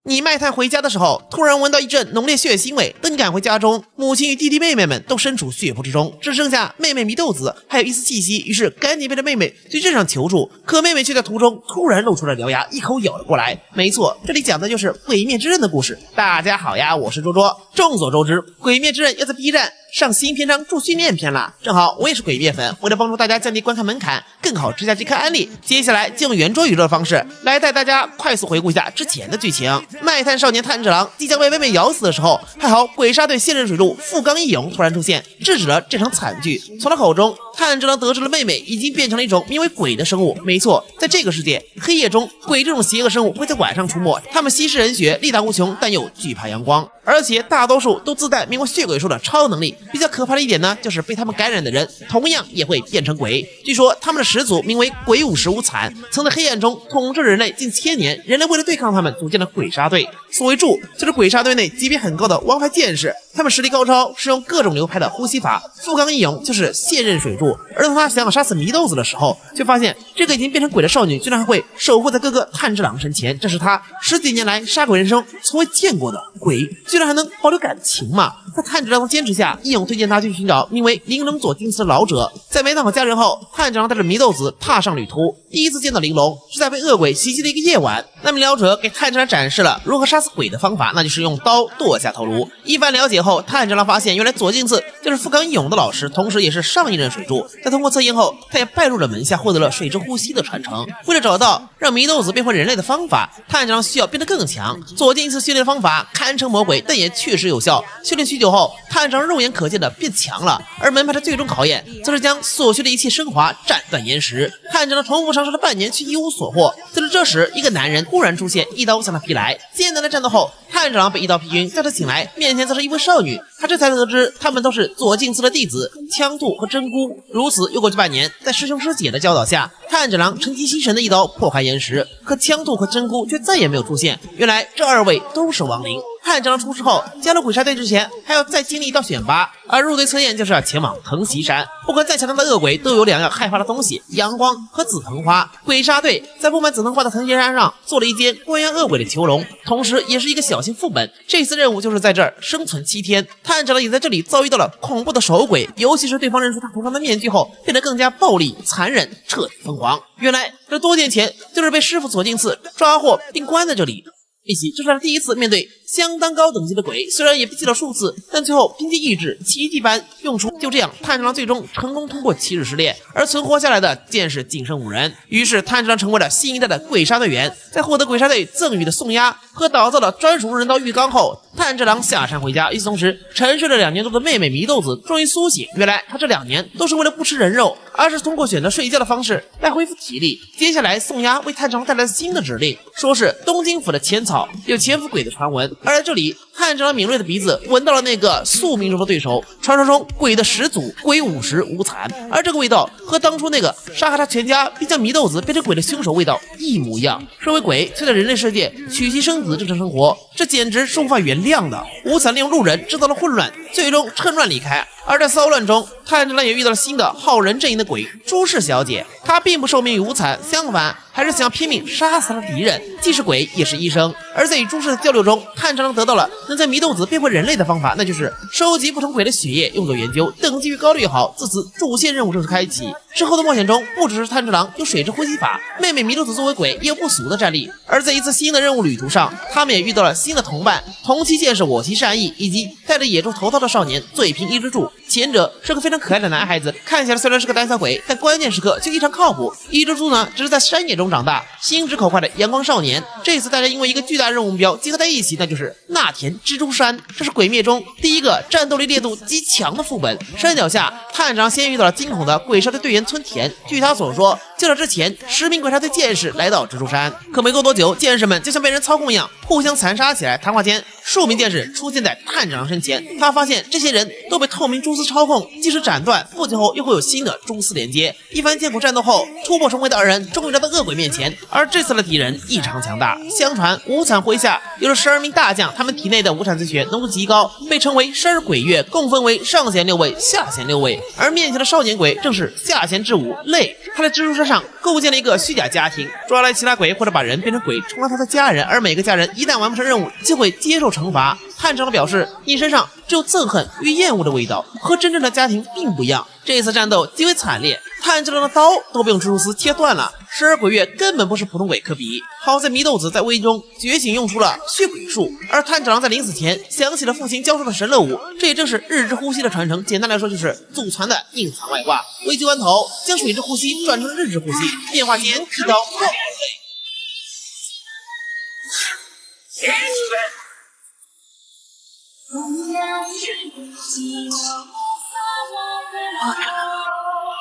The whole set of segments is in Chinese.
你卖炭回家的时候，突然闻到一阵浓烈血腥味。等你赶回家中，母亲与弟弟妹妹们都身处血泊之中，只剩下妹妹祢豆子还有一丝气息。于是赶紧背着妹妹去镇上求助，可妹妹却在途中突然露出了獠牙，一口咬了过来。没错，这里讲的就是《鬼灭之刃》的故事。大家好呀，我是卓卓。众所周知，《鬼灭之刃》要在 B 站上新篇章助训练篇了，正好我也是鬼灭粉，为了帮助大家降低观看门槛，更好直下去看安利，接下来就用圆桌宇宙的方式来带大家快速回顾一下之前的剧情。卖炭少年炭治郎即将被妹妹咬死的时候，还好鬼杀队现任水柱富冈义勇突然出现，制止了这场惨剧。从他口中，炭治郎得知了妹妹已经变成了一种名为鬼的生物。没错，在这个世界黑夜中，鬼这种邪恶生物会在晚上出没，他们吸食人血，力大无穷，但又惧怕阳光，而且大多数都自带名为血鬼术的超能力。比较可怕的一点呢，就是被他们感染的人同样也会变成鬼。据说他们的始祖名为鬼武十五惨，曾在黑暗中统治人类近1000年，人类为了对抗他们组建了鬼杀队。所谓柱，就是鬼杀队内级别很高的王牌剑士，他们实力高超，使用各种流派的呼吸法。富冈义勇就是现任水柱，而当他想要杀死祢豆子的时候，却发现这个已经变成鬼的少女居然还会守护在哥哥炭治郎身前，这是他10几年来杀鬼人生从未见过的。鬼居然还能保留感情嘛？在炭治郎的坚持下，义勇推荐他去寻找名为玲珑佐金司的老者。在没当好家人后，炭治郎带着祢豆子踏上旅途。第一次见到玲珑是在被恶鬼袭击的一个夜晚，那名老者给炭治郎展示了如何杀死鬼的方法，那就是用刀剁下头颅。一番了解后，炭治郎发现原来佐金司就是富冈义勇的老师，同时也是上一任水柱。在通过测验后，他也拜入了门下，获得了水之呼吸的传承。为了找到让祢豆子变回人类的方法，炭治郎需要变得更强。佐金司训练的方法堪称魔鬼，但也确实有效。训练许久后，炭治郎肉眼可见的变强了，而门派的最终考验则是将所学的一切升华，斩断岩石。炭治郎重复尝试了半年，却一无所获。就是这时，一个男人忽然出现，一刀向他劈来。艰难的战斗后，炭治郎被一刀劈晕，再次醒来，面前则是一位少女。他这才得知他们都是佐金司的弟子枪兔和真姑。如此又过去半年，在师兄师姐的教导下，炭治郎沉积心神的一刀破开岩石，可枪兔和真姑却再也没有出现。原来这2位都是亡灵。炭治郎出事后，加入鬼杀队之前还要再经历一道选拔，而入队测验就是要前往藤崎山。不管再强大的恶鬼，都有2样害怕的东西：阳光和紫藤花。鬼杀队在布满紫藤花的藤崎山上做了一间关押恶鬼的囚笼，同时也是一个小型副本。这次任务就是在这儿生存7天。炭治郎也在这里遭遇到了恐怖的守鬼，尤其是对方认出他头上的面具后，变得更加暴力残忍，彻底疯狂。原来这多年前就是被师傅佐金司抓获并关在这里。一起，这是他第一次面对相当高等级的鬼，虽然也被击了数次，但最后凭借意志奇迹般用出。就这样，炭治郎最终成功通过7日试炼，而存活下来的剑士仅剩5人。于是炭治郎成为了新一代的鬼杀队员。在获得鬼杀队赠予的送鸭和打造了专属人道浴缸后，炭治郎下山回家。与此同时，沉睡了2年多的妹妹祢豆子终于苏醒。原来他这2年都是为了不吃人肉，而是通过选择睡觉的方式来恢复体力。接下来，宋鸭为炭治郎带来了新的指令，说是东京府的浅草有潜伏鬼的传闻，而在这里，炭治郎敏锐的鼻子闻到了那个宿命中的对手，传说中鬼的始祖鬼武十五惨，而这个味道和当初那个杀害他全家并将祢豆子变成鬼的凶手味道一模一样。身为鬼，却在人类世界娶妻生子，正常生活，这简直是无法原谅的。五惨利用路人制造了混乱，最终趁乱离开。而在骚乱中，炭治郎也遇到了新的好人阵营的鬼朱氏小姐，她并不受命于无惨，相反还是想要拼命杀死他的敌人，既是鬼也是医生。而在与朱氏的交流中，炭治郎得到了能将祢豆子变回人类的方法，那就是收集不同鬼的血液用作研究，等级越高的越好。自此主线任务正式开启。之后的冒险中，不只是炭治郎有水之呼吸法，妹妹祢豆子作为鬼也有不俗的战力。而在一次新的任务旅途上，他们也遇到了新的同伴，同期剑士我其善意，以及戴着野猪头套的少年醉平一之助。前者是个非常可爱的男孩子，看起来虽然是个胆小鬼，但关键时刻却异常靠谱。一之助呢，只是在山野中长大，心直口快的阳光少年。这次大家因为一个巨大任务目标结合在一起，那就是那田蜘蛛山。这是鬼灭中第一个战斗力烈度极强的副本。山脚下，炭治郎先遇到了惊恐的鬼杀队队员村田。据他所说，就在之前10名鬼杀队剑士来到蜘蛛山，可没过多久，剑士们就像被人操控一样互相残杀起来。谈话间，数名剑士出现在炭治郎身前，他发现这些人都被透明蛛丝操控，即使斩断，不久后又会有新的蛛丝连接。一番艰苦战斗后，突破重围的2人终于来到恶鬼面前，而这次的敌人异常强大。相传无惨麾下有了12名大将，他们体内的无惨之血浓度极高，被称为12鬼月，共分为上弦6位、下弦6位。而面前的少年鬼正是下弦之5泪，他在蜘蛛山车上构建了一个虚假家庭，抓来其他鬼或者把人变成鬼充当他的家人，而每个家人一旦完不成任务就会接受惩罚。探长表示，你身上只有憎恨与厌恶的味道，和真正的家庭并不一样。这次战斗极为惨烈，炭治郎的刀都被用蜘蛛丝切断了。12鬼月根本不是普通鬼可比。好在祢豆子在危机中觉醒，用出了血鬼术，而炭治郎在临死前想起了父亲教授的神乐舞，这也正是日之呼吸的传承。简单来说，就是祖传的隐藏外挂。危急关头，将水之呼吸转成了日之呼吸，变化间一刀破人类。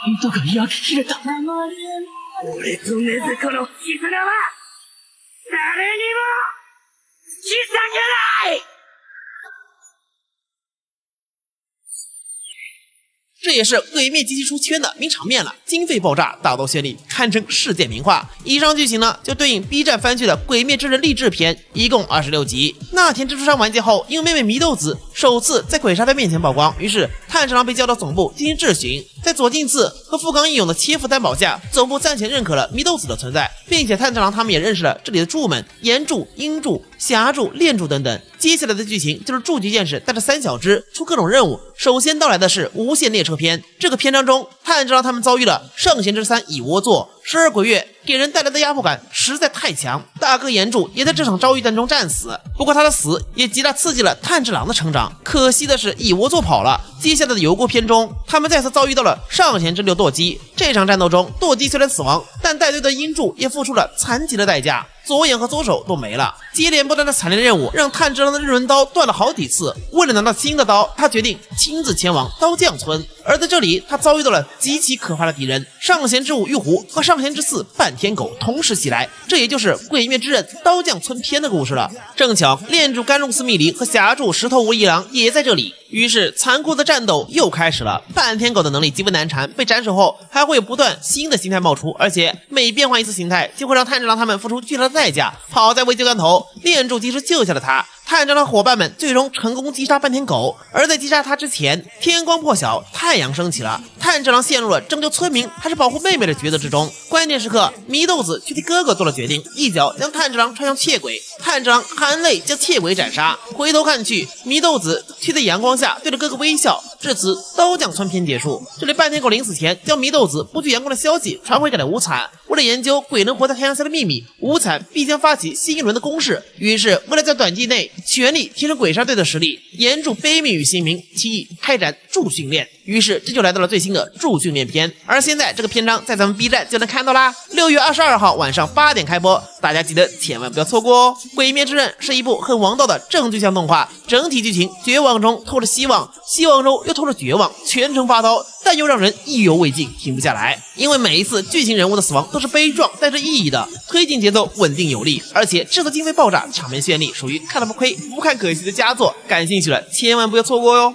糸が焼き切れた。俺と禰豆子の絆は誰にも引き裂けない。这也是《鬼灭极其出圈的名场面了，经费爆炸，打斗绚丽，堪称世界名画。以上剧情呢，就对应 B 站番剧的《鬼灭之刃励志篇》，一共26集。那天蜘蛛山完结后，因为妹妹祢豆子首次在鬼杀队面前曝光，于是炭治郎被叫到总部进行质询。在左近次和富冈义勇的切腹担保下，总部暂且认可了祢豆子的存在，并且炭治郎他们也认识了这里的柱们炎柱、阴柱、霞柱、炼柱等等。接下来的剧情就是柱局剑士带着三小只出各种任务。首先到来的是无限列车篇，这个篇章中，炭治郎他们遭遇了圣贤之三蚁窝座。12鬼月给人带来的压迫感实在太强，大哥炎柱也在这场遭遇当中战死。不过他的死也极大刺激了炭治郎的成长。可惜的是蚁窝座跑了。接下来的油锅篇中，他们再次遭遇到了上弦之六舵姬。这场战斗中，舵姬虽然死亡，但带队的阴柱也付出了残疾的代价，左眼和左手都没了。接连不断的惨烈任务让炭治郎的日轮刀断了好几次。为了拿到新的刀，他决定亲自前往刀匠村。而在这里，他遭遇到了极其可怕的敌人——上弦之五玉狐和上弦之四半天狗同时袭来。这也就是《鬼灭之刃》刀匠村篇的故事了。正巧炼柱甘露寺密离和霞柱石头无一郎也在这里，于是残酷的战斗又开始了。半天狗的能力极为难缠，被斩首后还会有不断新的形态冒出，而且每变换一次形态就会让炭治郎他们付出巨大的代价。好在危急关头，炼柱及时救下了他。炭治郎伙伴们最终成功击杀半天狗，而在击杀他之前，天光破晓，太阳升起了。炭治郎陷入了拯救村民还是保护妹妹的抉择之中。关键时刻，祢豆子却替哥哥做了决定，一脚将炭治郎踹向窃鬼。炭治郎含泪将窃鬼斩杀。回头看去，祢豆子却在阳光下对着哥哥微笑。至此，刀匠村篇结束。这里半天狗临死前将祢豆子不惧阳光的消息传回给了无惨。为了研究鬼能活在太阳下的秘密，无惨必将发起新一轮的攻势。于是，为了在短期内全力提升鬼杀队的实力，炎柱悲悯与新民提议开展助训练。于是，这就来到了最新的助训练篇。而现在这个篇章在咱们 B 站就能看到啦，6月22号晚上8点开播，大家记得千万不要错过哦。《鬼灭之刃》是一部很王道的正剧向动画，整体剧情绝望中透着希望，希望中又透着绝望，全程发刀，但又让人意犹未尽，停不下来。因为每一次剧情人物的死亡都是悲壮带着意义的，推进节奏稳定有力，而且制作经费爆炸，场面绚丽，属于看了不亏不看可惜的佳作。感兴趣了千万不要错过哟。